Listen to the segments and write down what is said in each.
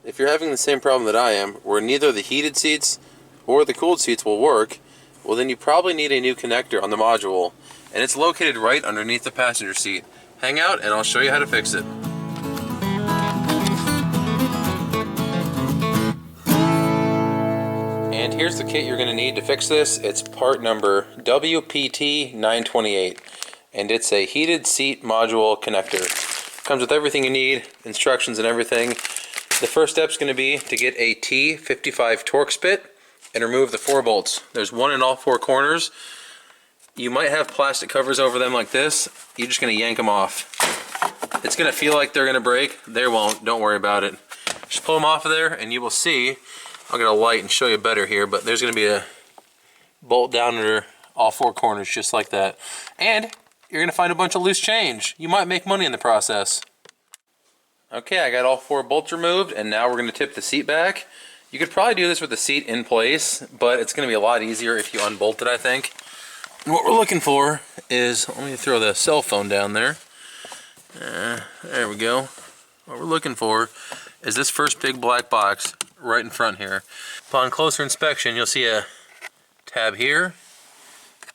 if you're having the same problem that I am, where neither the heated seats or the cooled seats will work, well then you probably need a new connector on the module, and it's located right underneath the passenger seat. Hang out and I'll show you how to fix it. And here's the kit you're going to need to fix this. It's part number WPT928, and it's a heated seat module connector. Comes with everything you need, instructions and everything. The first step is going to be to get a T55 Torx bit and remove the 4 bolts. There's one in all 4 corners. You might have plastic covers over them like this. You're just going to yank them off. It's going to feel like they're going to break. They won't. Don't worry about it. Just pull them off of there and you will see. I'll get a light and show you better here, but there's going to be a bolt down under all 4 corners just like that. And you're going to find a bunch of loose change. You might make money in the process. Okay, I got all 4 bolts removed, and now we're going to tip the seat back. You could probably do this with the seat in place, but it's going to be a lot easier if you unbolt it, I think. And what we're looking for is, let me throw the cell phone down there. There we go. What we're looking for is this first big black box right in front here. Upon closer inspection, you'll see a tab here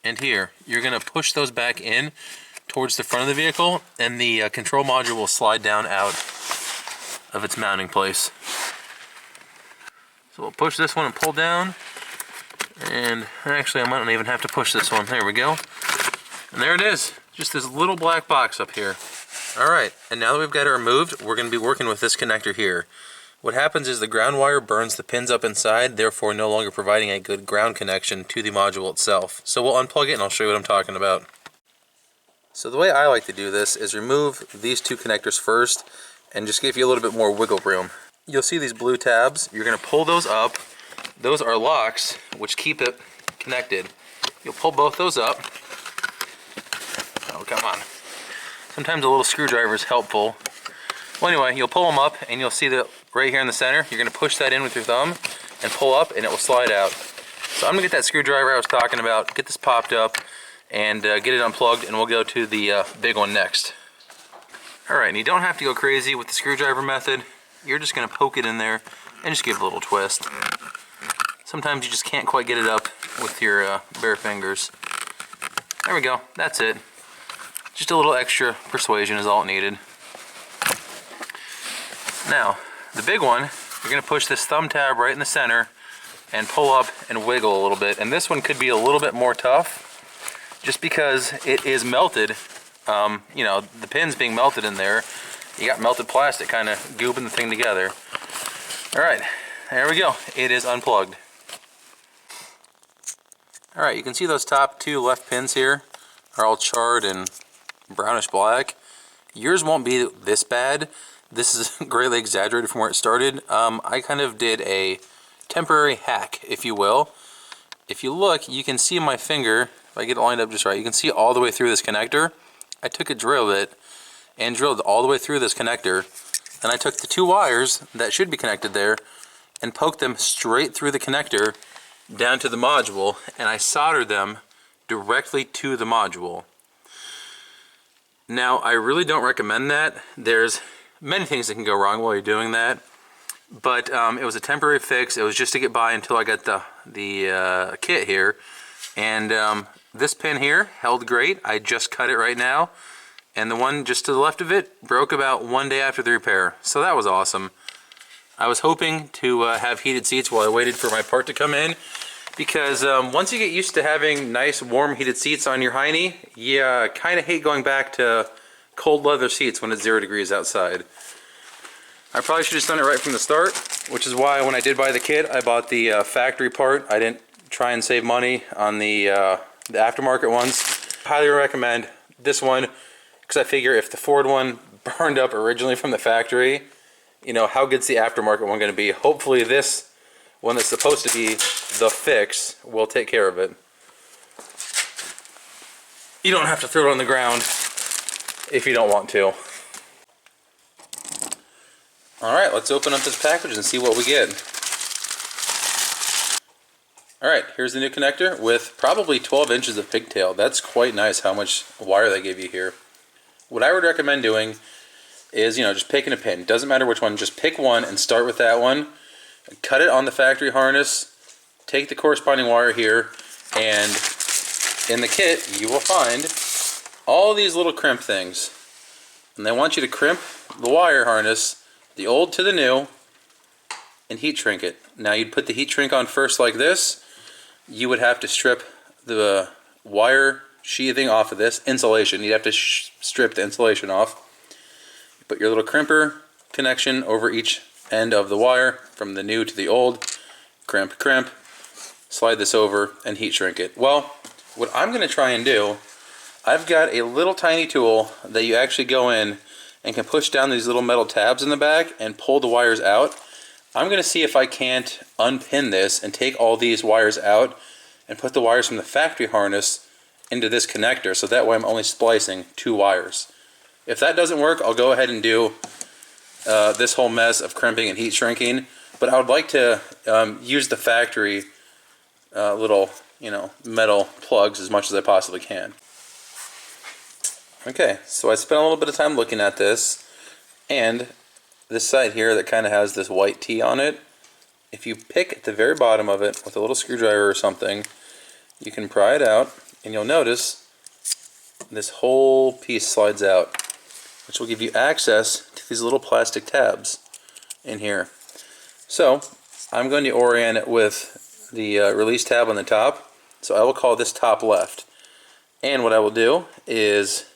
and here. You're going to push those back in towards the front of the vehicle, and the control module will slide down out of its mounting place. So we'll push this one and pull down, and actually I might not even have to push this one. There we go. And there it is. Just this little black box up here. Alright, and now that we've got it removed, we're going to be working with this connector here. What happens is the ground wire burns the pins up inside, therefore no longer providing a good ground connection to the module itself. So we'll unplug it and I'll show you what I'm talking about. So the way I like to do this is remove these 2 connectors first and just give you a little bit more wiggle room. You'll see these blue tabs. You're going to pull those up. Those are locks which keep it connected. You'll pull both those up. Oh, come on. Sometimes a little screwdriver is helpful. Well, anyway, you'll pull them up and you'll see that right here in the center. You're going to push that in with your thumb and pull up and it will slide out. So I'm going to get that screwdriver I was talking about, get this popped up, and get it unplugged, and we'll go to the big one next. Alright, and you don't have to go crazy with the screwdriver method. You're just going to poke it in there and just give it a little twist. Sometimes you just can't quite get it up with your bare fingers. There we go, that's it. Just a little extra persuasion is all it needed. Now, the big one, you're going to push this thumb tab right in the center and pull up and wiggle a little bit. And this one could be a little bit more tough just because it is melted. You know, the pin's being melted in there. You got melted plastic kind of gooping the thing together. Alright, there we go. It is unplugged. Alright, you can see those top 2 left pins here are all charred and brownish black. Yours won't be this bad. This is greatly exaggerated from where it started. I kind of did a temporary hack, if you will. If you look, you can see my finger, if I get it lined up just right, you can see all the way through this connector. I took a drill bit and drilled all the way through this connector, and I took the 2 wires that should be connected there and poked them straight through the connector down to the module, and I soldered them directly to the module. Now, I really don't recommend that. There's many things that can go wrong while you're doing that, but it was a temporary fix. It was just to get by until I got the kit here, and this pin here held great. I just cut it right now, and the one just to the left of it broke about 1 day after the repair, so that was awesome. I was hoping to have heated seats while I waited for my part to come in, because once you get used to having nice warm heated seats on your hiney, you kind of hate going back to cold leather seats when it's 0 degrees outside. I probably should have done it right from the start, which is why when I did buy the kit, I bought the factory part. I didn't try and save money on the aftermarket ones. Highly recommend this one, because I figure if the Ford one burned up originally from the factory, you know, how good's the aftermarket one going to be? Hopefully this one that's supposed to be the fix will take care of it. You don't have to throw it on the ground if you don't want to. Alright, let's open up this package and see what we get. Alright, here's the new connector with probably 12 inches of pigtail. That's quite nice how much wire they give you here. What I would recommend doing, is, just picking a pin. Doesn't matter which one, just pick one and start with that one. Cut it on the factory harness, take the corresponding wire here, and in the kit you will find all these little crimp things. And they want you to crimp the wire harness, the old to the new, and heat shrink it. Now you'd put the heat shrink on first like this. You would have to strip the wire sheathing off of this insulation. You'd have to strip the insulation off. Put your little crimper connection over each end of the wire from the new to the old. Crimp, crimp. Slide this over and heat shrink it. Well, what I'm going to try and do, I've got a little tiny tool that you actually go in and can push down these little metal tabs in the back and pull the wires out. I'm going to see if I can't unpin this and take all these wires out and put the wires from the factory harness into this connector, so that way I'm only splicing 2 wires. If that doesn't work, I'll go ahead and do this whole mess of crimping and heat shrinking, but I would like to use the factory little metal plugs as much as I possibly can. Okay, so I spent a little bit of time looking at this, and this side here that kind of has this white T on it, if you pick at the very bottom of it with a little screwdriver or something, you can pry it out, and you'll notice this whole piece slides out, which will give you access to these little plastic tabs in here. So I'm going to orient it with the release tab on the top, so I will call this top left. And what I will do is,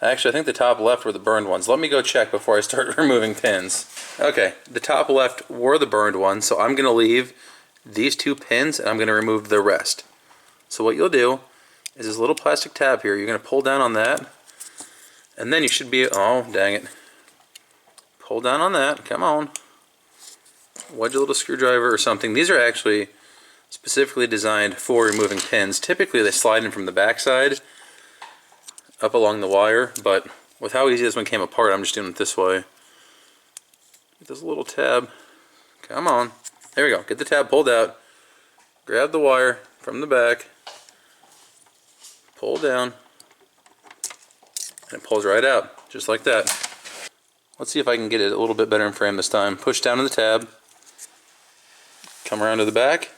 actually I think the top left were the burned ones. Let me go check before I start removing pins. Okay, the top left were the burned ones, so I'm going to leave these 2 pins and I'm going to remove the rest. So what you'll do is this little plastic tab here, you're going to pull down on that, and then you should be, oh dang it, pull down on that, come on, wedge a little screwdriver or something. These are actually specifically designed for removing pins. Typically they slide in from the back side up along the wire, but with how easy this one came apart, I'm just doing it this way. Get this little tab, come on, there we go, get the tab pulled out, grab the wire from the back, pull down, and it pulls right out, just like that. Let's see if I can get it a little bit better in frame this time. Push down on the tab, come around to the back,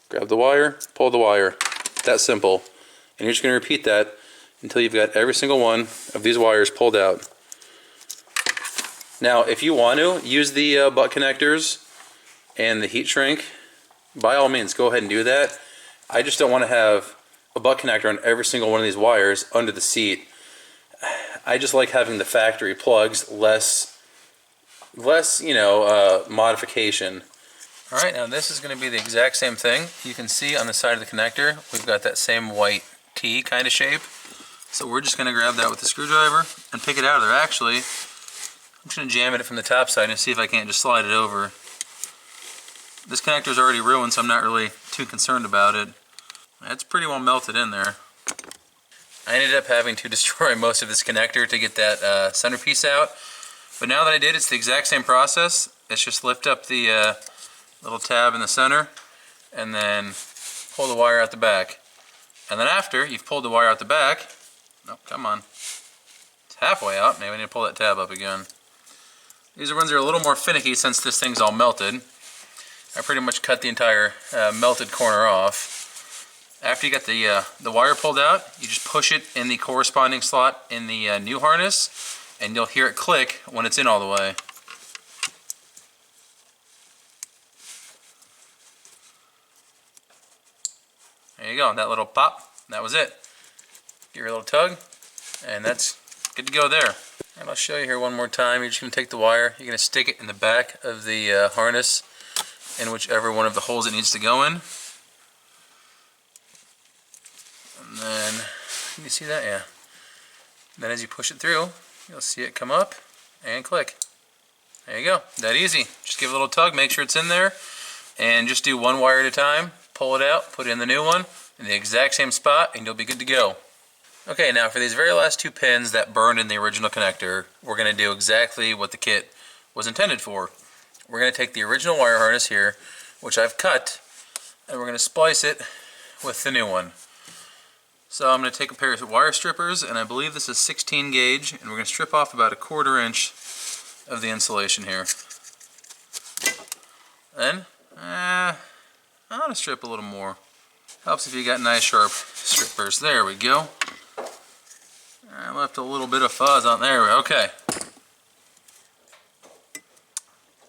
grab the wire, pull the wire. That simple. And you're just going to repeat that until you've got every single one of these wires pulled out. Now, if you want to use the butt connectors and the heat shrink, by all means, go ahead and do that. I just don't want to have a butt connector on every single one of these wires under the seat. I just like having the factory plugs, less modification. Alright, now this is going to be the exact same thing. You can see on the side of the connector, we've got that same white T kind of shape. So we're just going to grab that with the screwdriver and pick it out of there. Actually, I'm just going to jam it from the top side and see if I can't just slide it over. This connector is already ruined, so I'm not really too concerned about it. It's pretty well melted in there. I ended up having to destroy most of this connector to get that centerpiece out. But now that I did, it's the exact same process. It's just lift up the little tab in the center and then pull the wire out the back. And then after you've pulled the wire out the back, oh, come on, it's halfway out. Maybe I need to pull that tab up again. These ones are a little more finicky since this thing's all melted. I pretty much cut the entire melted corner off. After you got the wire pulled out, you just push it in the corresponding slot in the new harness, and you'll hear it click when it's in all the way. There you go, that little pop, that was it. Give her a little tug, and that's good to go there. And I'll show you here one more time. You're just going to take the wire, you're going to stick it in the back of the harness in whichever one of the holes it needs to go in. And then, can you see that? Yeah. Then as you push it through, you'll see it come up and click. There you go, that easy. Just give it a little tug, make sure it's in there, and just do one wire at a time. Pull it out, put it in the new one, in the exact same spot, and you'll be good to go. Okay, now for these very last 2 pins that burned in the original connector, we're going to do exactly what the kit was intended for. We're going to take the original wire harness here, which I've cut, and we're going to splice it with the new one. So I'm going to take a pair of wire strippers, and I believe this is 16 gauge, and we're going to strip off about 1/4 inch of the insulation here. Then, I want to strip a little more. Helps if you got nice sharp strippers. There we go. I left a little bit of fuzz on there. Okay.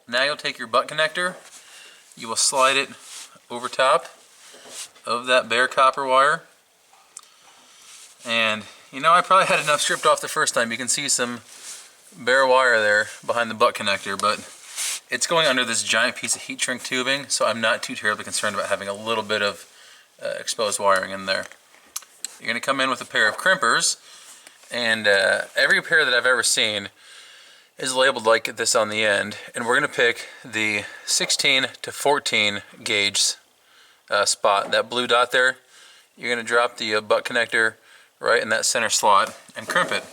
Now you'll take your butt connector. You will slide it over top of that bare copper wire. And you know, I probably had enough stripped off the first time. You can see some bare wire there behind the butt connector, but it's going under this giant piece of heat shrink tubing, so I'm not too terribly concerned about having a little bit of exposed wiring in there. You're going to come in with a pair of crimpers, and every pair that I've ever seen is labeled like this on the end, and we're going to pick the 16 to 14 gauge spot, that blue dot there. You're going to drop the butt connector right in that center slot and crimp it.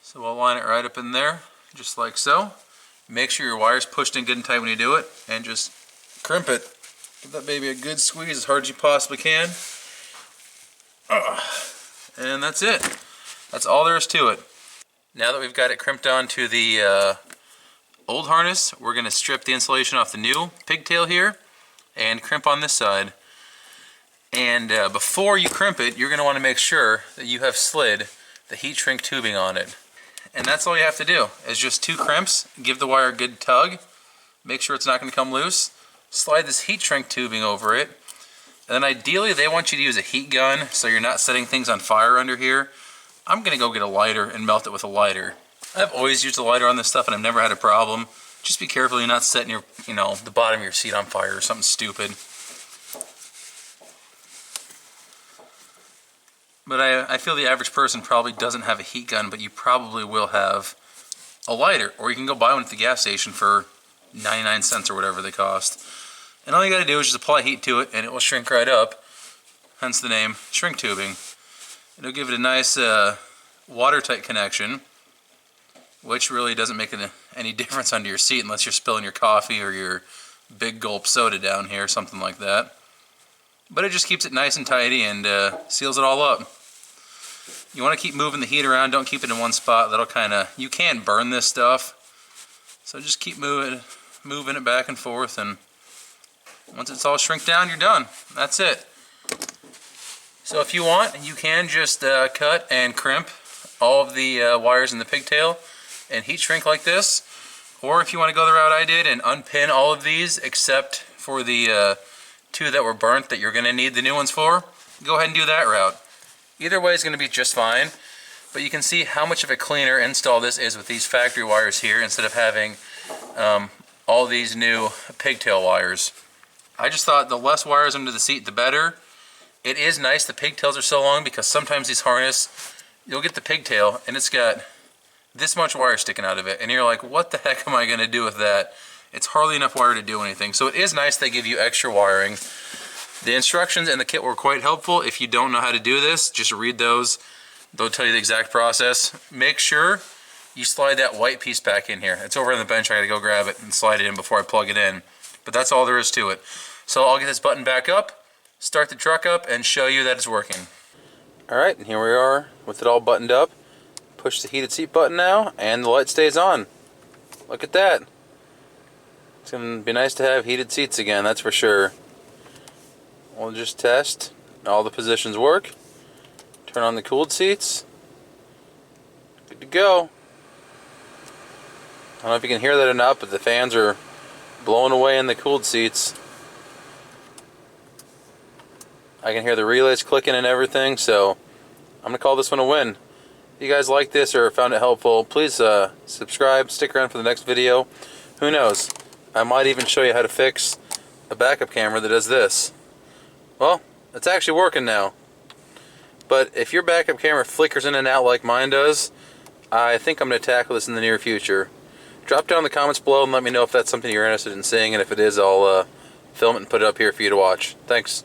So we'll line it right up in there, just like so. Make sure your wire's pushed in good and tight when you do it, and just crimp it. Give that baby a good squeeze as hard as you possibly can. And that's it. That's all there is to it. Now that we've got it crimped onto the old harness, we're going to strip the insulation off the new pigtail here and crimp on this side. And before you crimp it, you're going to want to make sure that you have slid the heat shrink tubing on it. And that's all you have to do, is just 2 crimps, give the wire a good tug, make sure it's not going to come loose, slide this heat shrink tubing over it, and then ideally they want you to use a heat gun so you're not setting things on fire under here. I'm going to go get a lighter and melt it with a lighter. I've always used a lighter on this stuff and I've never had a problem. Just be careful you're not setting your, the bottom of your seat on fire or something stupid. But I feel the average person probably doesn't have a heat gun, but you probably will have a lighter, or you can go buy one at the gas station for 99 cents or whatever they cost. And all you got to do is just apply heat to it and it will shrink right up, hence the name shrink tubing. It'll give it a nice watertight connection, which really doesn't make any difference under your seat unless you're spilling your coffee or your big gulp soda down here, something like that. But it just keeps it nice and tidy and seals it all up. You want to keep moving the heat around, don't keep it in one spot. That'll you can burn this stuff. So just keep moving it back and forth, and once it's all shrink down, you're done. That's it. So if you want, you can just cut and crimp all of the wires in the pigtail and heat shrink like this. Or if you want to go the route I did and unpin all of these except for the 2 that were burnt that you're going to need the new ones for, go ahead and do that route. Either way is going to be just fine, but you can see how much of a cleaner install this is with these factory wires here instead of having all these new pigtail wires. I just thought the less wires under the seat, the better. It is nice the pigtails are so long, because sometimes these harness, you'll get the pigtail and it's got this much wire sticking out of it, and you're like, what the heck am I going to do with that? It's hardly enough wire to do anything. So it is nice they give you extra wiring. The instructions in the kit were quite helpful. If you don't know how to do this, just read those. They'll tell you the exact process. Make sure you slide that white piece back in here. It's over on the bench. I gotta go grab it and slide it in before I plug it in. But that's all there is to it. So I'll get this button back up, start the truck up, and show you that it's working. Alright, and here we are with it all buttoned up. Push the heated seat button now, and the light stays on. Look at that. It's going to be nice to have heated seats again, that's for sure. We'll just test. All the positions work. Turn on the cooled seats. Good to go. I don't know if you can hear that or not, but the fans are blowing away in the cooled seats. I can hear the relays clicking and everything, so I'm going to call this one a win. If you guys like this or found it helpful, please subscribe, stick around for the next video. Who knows? I might even show you how to fix a backup camera that does this. Well, it's actually working now. But if your backup camera flickers in and out like mine does, I think I'm going to tackle this in the near future. Drop down in the comments below and let me know if that's something you're interested in seeing, and if it is, I'll film it and put it up here for you to watch. Thanks.